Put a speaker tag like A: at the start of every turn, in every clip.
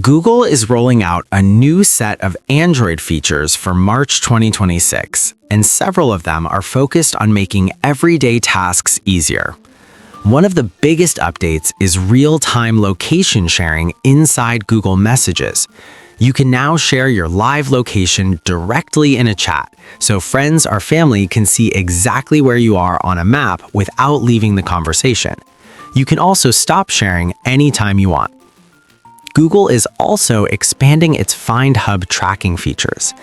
A: Google is rolling out a new set of Android features for March 2026, and several of them are focused on making everyday tasks easier. One of the biggest updates is real-time location sharing inside Google Messages. You can now share your live location directly in a chat, so friends or family can see exactly where you are on a map without leaving the conversation. You can also stop sharing anytime you want. Google is also expanding its Find Hub tracking features.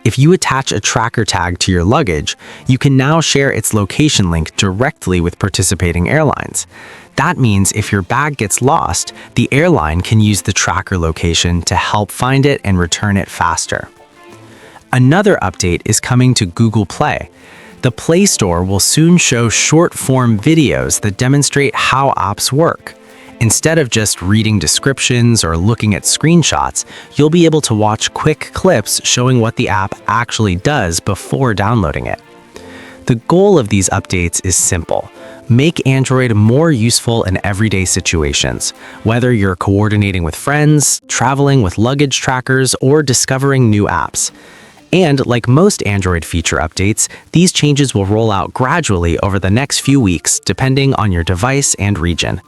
A: If you attach a tracker tag to your luggage, you can now share its location link directly with participating airlines. That means if your bag gets lost, the airline can use the tracker location to help find it and return it faster. Another update is coming to Google Play. The Play Store will soon show short-form videos that demonstrate how apps work. Instead of just reading descriptions or looking at screenshots, you'll be able to watch quick clips showing what the app actually does before downloading it. The goal of these updates is simple: make Android more useful in everyday situations, whether you're coordinating with friends, traveling with luggage trackers, or discovering new apps. And like most Android feature updates, these changes will roll out gradually over the next few weeks, depending on your device and region.